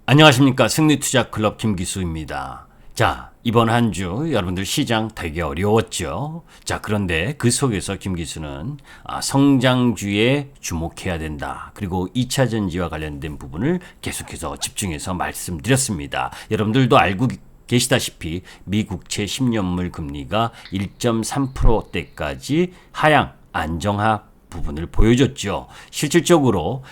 안녕하십니까. 승리투자클럽 김기수입니다. 자, 이번 한 주 여러분들 시장 되게 어려웠죠. 자, 그런데 그 속에서 김기수는 성장주에 주목해야 된다. 그리고 2차 전지와 관련된 부분을 계속해서 집중해서 말씀드렸습니다. 여러분들도 알고 계시다시피 미국채 10년물 금리가 1.3%대까지 하향 안정화 부분을 보여줬죠. 실질적으로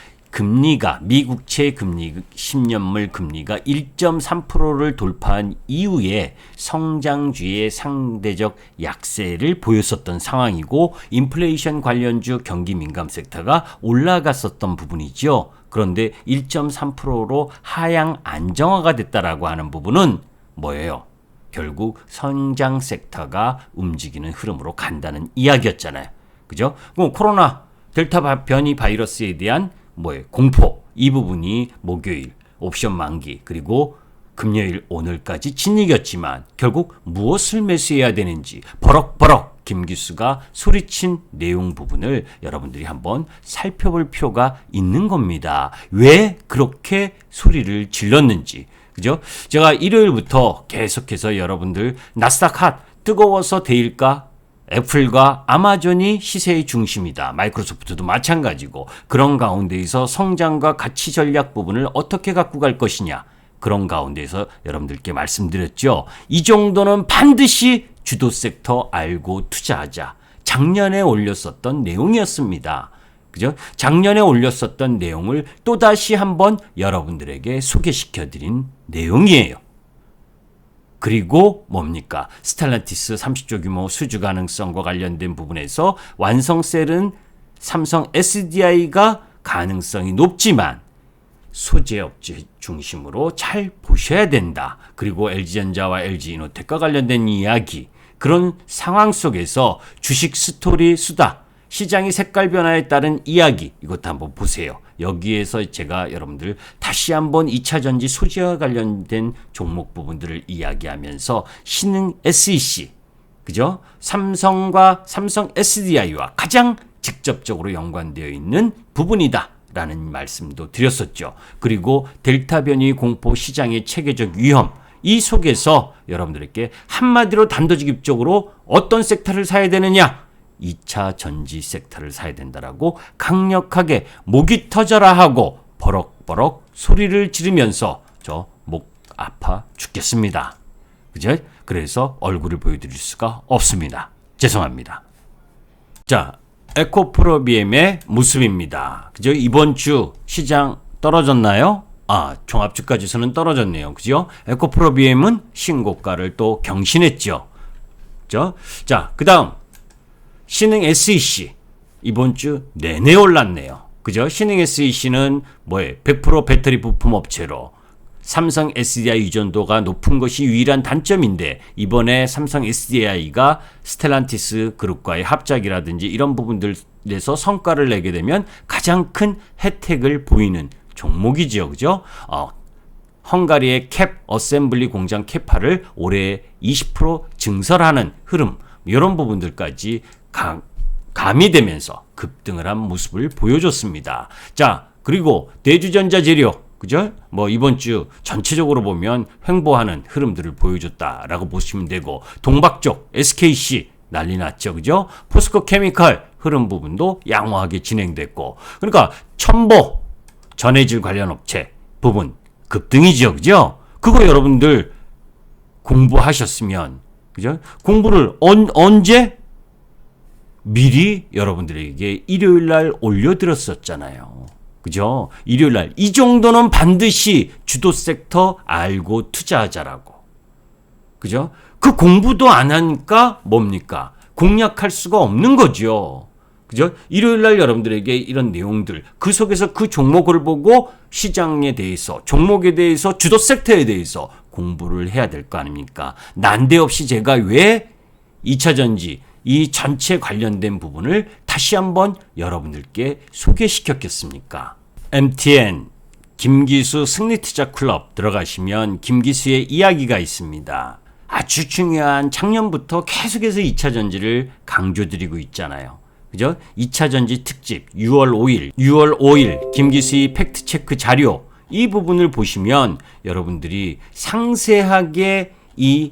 미국채 금리, 10년물 금리가 1.3%를 돌파한 이후에 성장주의 상대적 약세를 보였었던 상황이고, 인플레이션 관련주 경기 민감 섹터가 올라갔었던 부분이죠. 그런데 1.3%로 하향 안정화가 됐다라고 하는 부분은 뭐예요? 결국 성장 섹터가 움직이는 흐름으로 간다는 이야기였잖아요. 그죠? 그럼 코로나 델타 변이 바이러스에 대한 공포, 이 부분이 목요일 옵션 만기 그리고 금요일 오늘까지 진이겼지만 결국 무엇을 매수해야 되는지 버럭버럭 김기수가 소리친 내용 부분을 여러분들이 한번 살펴볼 필요가 있는 겁니다. 왜 그렇게 소리를 질렀는지. 그죠? 제가 일요일부터 계속해서 여러분들 나스닥 핫 뜨거워서 데일까? 애플과 아마존이 시세의 중심이다. 마이크로소프트도 마찬가지고, 그런 가운데에서 성장과 가치 전략 부분을 어떻게 갖고 갈 것이냐. 그런 가운데에서 여러분들께 말씀드렸죠. 이 정도는 반드시 주도 섹터 알고 투자하자. 작년에 올렸었던 내용이었습니다. 그죠? 작년에 올렸었던 내용을 또다시 한번 여러분들에게 소개시켜드린 내용이에요. 그리고 뭡니까? 스텔란티스 30조 규모 수주 가능성과 관련된 부분에서 완성셀은 삼성 SDI가 가능성이 높지만 소재업체 중심으로 잘 보셔야 된다. 그리고 LG전자와 LG이노텍과 관련된 이야기, 그런 상황 속에서 주식 스토리 수다, 시장의 색깔 변화에 따른 이야기, 이것도 한번 보세요. 여기에서 제가 여러분들 다시 한번 2차 전지 소재와 관련된 종목 부분들을 이야기하면서 신흥 SEC, 그죠? 삼성과 삼성 SDI와 가장 직접적으로 연관되어 있는 부분이다 라는 말씀도 드렸었죠. 그리고 델타 변이 공포 시장의 체계적 위험, 이 속에서 여러분들에게 한마디로 단도직입적으로 어떤 섹터를 사야 되느냐? 2차 전지 섹터를 사야 된다라고 강력하게 목이 터져라 하고 버럭버럭 소리를 지르면서 저 목 아파 죽겠습니다. 그죠? 그래서 얼굴을 보여드릴 수가 없습니다. 죄송합니다. 자, 에코프로비엠의 모습입니다. 그죠? 이번 주 시장 떨어졌나요? 종합주가 지수는 떨어졌네요. 그죠? 에코프로비엠은 신고가를 또 경신했죠. 그죠? 자, 그 다음 신흥 SEC 이번 주 내내 올랐네요. 그죠? 신흥 SEC는 100% 배터리 부품 업체로 삼성 SDI 의존도가 높은 것이 유일한 단점인데, 이번에 삼성 SDI가 스텔란티스 그룹과의 합작이라든지 이런 부분들에서 성과를 내게 되면 가장 큰 혜택을 보이는 종목이지요. 그죠? 헝가리의 캡 어셈블리 공장 캐파를 올해 20% 증설하는 흐름, 이런 부분들까지 가미되면서 급등을 한 모습을 보여줬습니다. 자, 그리고 대주전자 재료, 그죠? 이번 주 전체적으로 보면 횡보하는 흐름들을 보여줬다라고 보시면 되고, 동박 쪽 SKC 난리 났죠. 그죠? 포스코 케미칼 흐름 부분도 양호하게 진행됐고, 그러니까 첨보 전해질 관련 업체 부분 급등이죠. 그죠? 그거 여러분들 공부하셨으면, 그죠? 공부를 언제? 미리 여러분들에게 일요일 날 올려드렸었잖아요. 그죠? 일요일 날 이 정도는 반드시 주도 섹터 알고 투자하자라고. 그죠? 그 공부도 안 하니까 뭡니까? 공략할 수가 없는 거죠. 그죠? 일요일 날 여러분들에게 이런 내용들, 그 속에서 그 종목을 보고 시장에 대해서, 종목에 대해서, 주도 섹터에 대해서 공부를 해야 될 거 아닙니까? 난데없이 제가 왜 2차 전지, 이 전체 관련된 부분을 다시 한번 여러분들께 소개시켰겠습니까? MTN 김기수 승리투자 클럽 들어가시면 김기수의 이야기가 있습니다. 아주 중요한, 작년부터 계속해서 2차 전지를 강조드리고 있잖아요. 그죠? 2차 전지 특집 6월 5일 김기수의 팩트체크 자료, 이 부분을 보시면 여러분들이 상세하게 이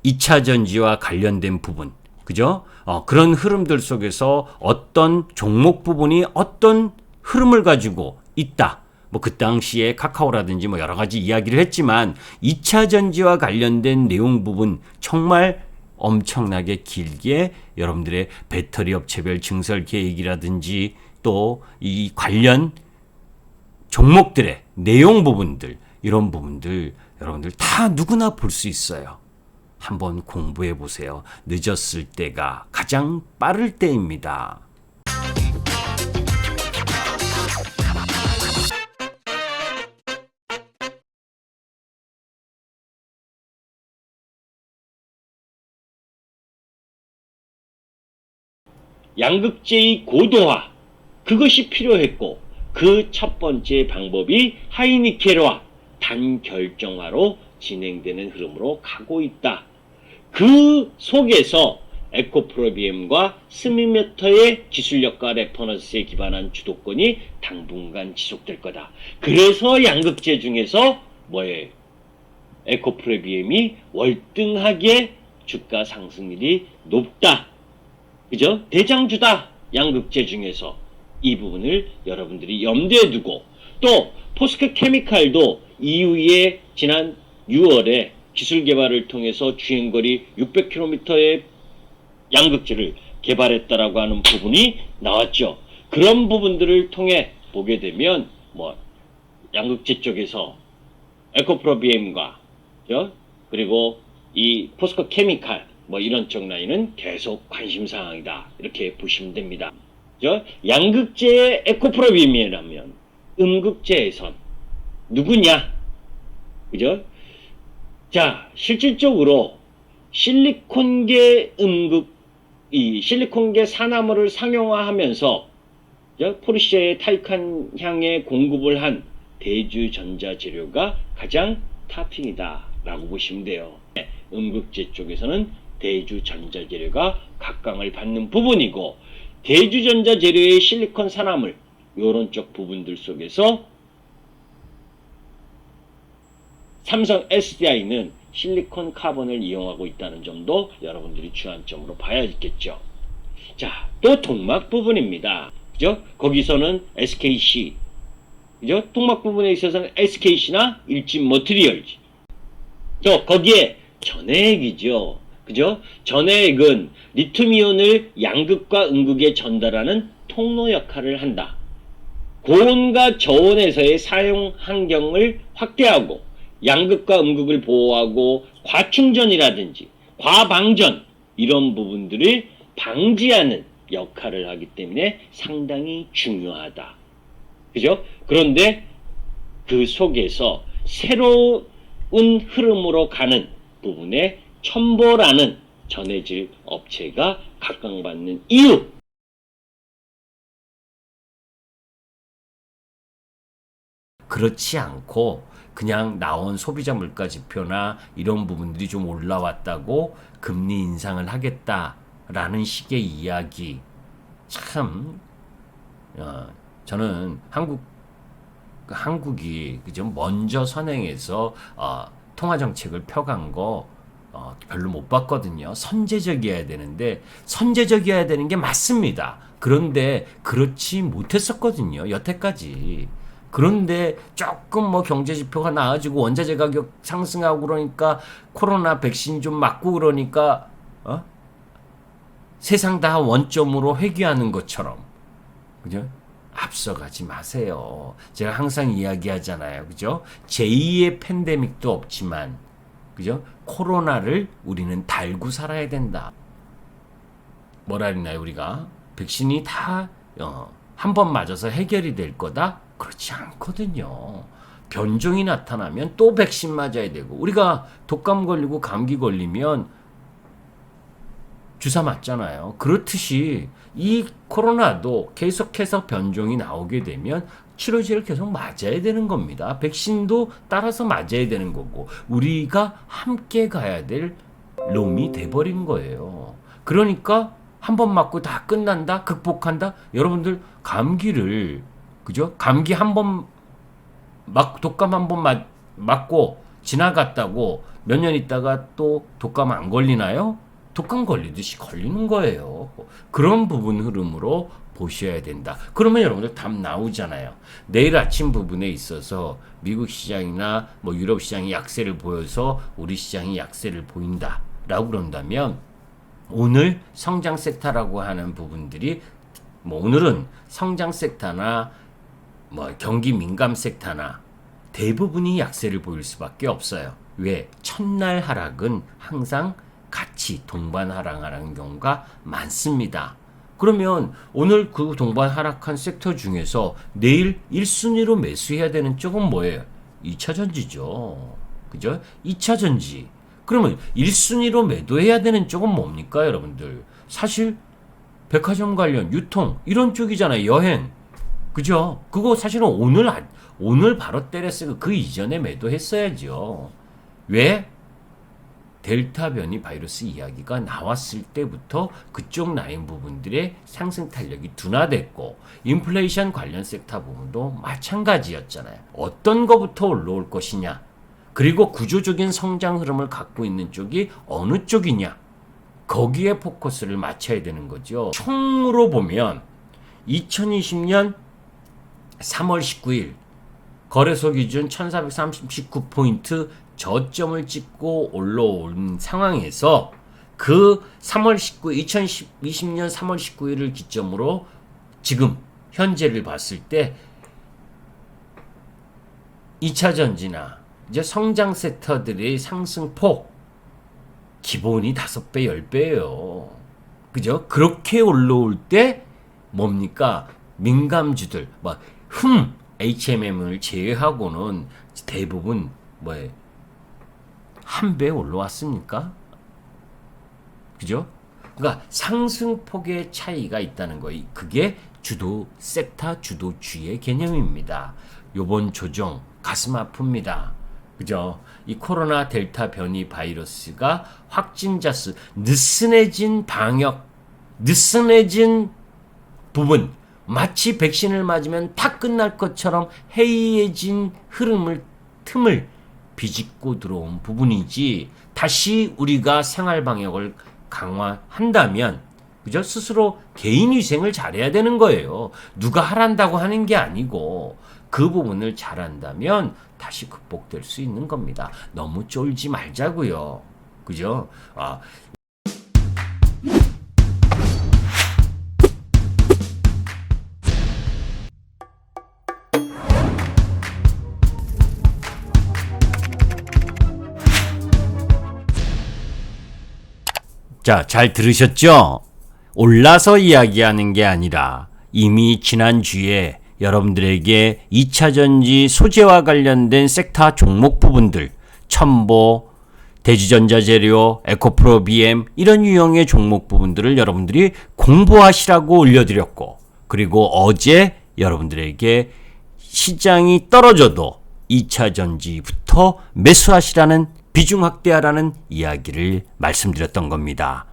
2차 전지와 관련된 부분, 그죠? 그런 흐름들 속에서 어떤 종목 부분이 어떤 흐름을 가지고 있다. 뭐 그 당시에 카카오라든지 뭐 여러 가지 이야기를 했지만 2차 전지와 관련된 내용 부분 정말 엄청나게 길게 여러분들의 배터리 업체별 증설 계획이라든지 또 이 관련 종목들의 내용 부분들, 이런 부분들 여러분들 다 누구나 볼 수 있어요. 한번 공부해 보세요. 늦었을 때가 가장 빠를 때입니다. 양극재의 고도화, 그것이 필요했고 그 첫 번째 방법이 하이니켈화 단결정화로 진행되는 흐름으로 가고 있다. 그 속에서 에코프로비엠과 스미메터의 기술력과 레퍼런스에 기반한 주도권이 당분간 지속될 거다. 그래서 양극재 중에서 뭐예요? 에코프로비엠이 월등하게 주가 상승률이 높다. 그죠? 대장주다. 양극재 중에서. 이 부분을 여러분들이 염두에 두고, 또 포스코 케미칼도 이후에 지난 6월에 기술 개발을 통해서 주행거리 600km의 양극재를 개발했다라고 하는 부분이 나왔죠. 그런 부분들을 통해 보게 되면 뭐 양극재 쪽에서 에코프로비엠과 그리고 이 포스코 케미칼 뭐 이런 쪽 라인은 계속 관심 사항이다. 이렇게 보시면 됩니다. 양극재의 에코프로비엠이라면 음극재에선 누구냐? 그죠? 자, 실질적으로 실리콘계 이 실리콘계 산화물을 상용화하면서 포르쉐의 타이칸 향에 공급을 한 대주전자 재료가 가장 탑핑이다 라고 보시면 돼요. 음극재 쪽에서는 대주전자 재료가 각광을 받는 부분이고, 대주전자 재료의 실리콘 산화물 요런 쪽 부분들 속에서 삼성 SDI는 실리콘 카본을 이용하고 있다는 점도 여러분들이 주안점으로 봐야겠죠. 자, 또 통막 부분입니다. 그죠? 거기서는 SKC, 그죠? 통막 부분에 있어서는 SKC나 일진 머티리얼즈. 거기에 전해액이죠. 그죠? 전해액은 리튬이온을 양극과 음극에 전달하는 통로 역할을 한다. 고온과 저온에서의 사용 환경을 확대하고 양극과 음극을 보호하고 과충전이라든지 과방전 이런 부분들을 방지하는 역할을 하기 때문에 상당히 중요하다. 그죠? 그런데 그 속에서 새로운 흐름으로 가는 부분에 첨보라는 전해질 업체가 각광받는 이유. 그렇지 않고 그냥 나온 소비자 물가 지표나 이런 부분들이 좀 올라왔다고 금리 인상을 하겠다라는 식의 이야기. 참 저는 한국이 그죠? 먼저 선행해서 통화 정책을 펴간 거 별로 못 봤거든요. 선제적이어야 되는데 선제적이어야 되는 게 맞습니다. 그런데 그렇지 못했었거든요. 여태까지. 그런데 조금 뭐 경제 지표가 나아지고 원자재 가격 상승하고 그러니까 코로나 백신 좀 맞고 그러니까 세상 다 원점으로 회귀하는 것처럼, 그죠? 앞서가지 마세요. 제가 항상 이야기하잖아요. 그죠? 제2의 팬데믹도 없지만, 그죠? 코로나를 우리는 달고 살아야 된다. 뭐라 했나요, 우리가? 백신이 다, 한 번 맞아서 해결이 될 거다? 그렇지 않거든요. 변종이 나타나면 또 백신 맞아야 되고, 우리가 독감 걸리고 감기 걸리면 주사 맞잖아요. 그렇듯이 이 코로나도 계속해서 변종이 나오게 되면 치료제를 계속 맞아야 되는 겁니다. 백신도 따라서 맞아야 되는 거고, 우리가 함께 가야 될 놈이 돼버린 거예요. 그러니까 한 번 맞고 다 끝난다? 극복한다? 여러분들 감기를, 그죠? 감기 한 번 독감 한 번 맞고 지나갔다고 몇 년 있다가 또 독감 안 걸리나요? 독감 걸리듯이 걸리는 거예요. 그런 부분 흐름으로 보셔야 된다. 그러면 여러분들 답 나오잖아요. 내일 아침 부분에 있어서 미국 시장이나 뭐 유럽 시장이 약세를 보여서 우리 시장이 약세를 보인다 라고 그런다면 오늘 성장 섹터라고 하는 부분들이 뭐 오늘은 성장 섹터나 뭐 경기 민감 섹터나 대부분이 약세를 보일 수밖에 없어요. 왜? 첫날 하락은 항상 같이 동반 하락하는 경우가 많습니다. 그러면 오늘 그 동반 하락한 섹터 중에서 내일 1순위로 매수해야 되는 쪽은 뭐예요? 2차 전지죠. 그죠? 2차 전지. 그러면 1순위로 매도해야 되는 쪽은 뭡니까, 여러분들? 사실 백화점 관련, 유통 이런 쪽이잖아요. 여행. 그죠? 그거 사실은 오늘 바로 때렸으니까 그 이전에 매도했어야죠. 왜? 델타 변이 바이러스 이야기가 나왔을 때부터 그쪽 라인 부분들의 상승 탄력이 둔화됐고 인플레이션 관련 섹터 부분도 마찬가지였잖아요. 어떤 거부터 올라올 것이냐, 그리고 구조적인 성장 흐름을 갖고 있는 쪽이 어느 쪽이냐, 거기에 포커스를 맞춰야 되는 거죠. 총으로 보면 2020년 3월 19일 거래소 기준 1439포인트 저점을 찍고 올라온 상황에서 그 2020년 3월 19일을 기점으로 지금 현재를 봤을 때 2차 전지나 이제 성장 섹터들의 상승폭 기본이 5배, 10배예요. 그죠? 그렇게 올라올 때 뭡니까? 민감주들, HMM을 제외하고는 대부분 한 배 올라왔습니까? 그죠? 그러니까 상승폭의 차이가 있다는 거예요. 그게 주도 섹터 주도주의 개념입니다. 요번 조정 가슴 아픕니다. 그죠? 이 코로나 델타 변이 바이러스가 확진자 수 느슨해진 방역, 느슨해진 부분, 마치 백신을 맞으면 다 끝날 것처럼 해이해진 틈을 비집고 들어온 부분이지, 다시 우리가 생활 방역을 강화한다면, 그죠? 스스로 개인 위생을 잘해야 되는 거예요. 누가 하란다고 하는 게 아니고 그 부분을 잘한다면 다시 극복될 수 있는 겁니다. 너무 쫄지 말자고요. 그죠? 자, 잘 들으셨죠? 올라서 이야기하는 게 아니라 이미 지난주에 여러분들에게 2차전지 소재와 관련된 섹터 종목 부분들, 첨보, 대지전자재료, 에코프로 BM 이런 유형의 종목 부분들을 여러분들이 공부하시라고 올려드렸고, 그리고 어제 여러분들에게 시장이 떨어져도 2차전지부터 매수하시라는, 비중 확대하라는 이야기를 말씀드렸던 겁니다.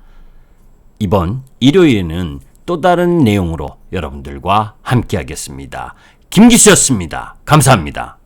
이번 일요일에는 또 다른 내용으로 여러분들과 함께 하겠습니다. 김기수였습니다. 감사합니다.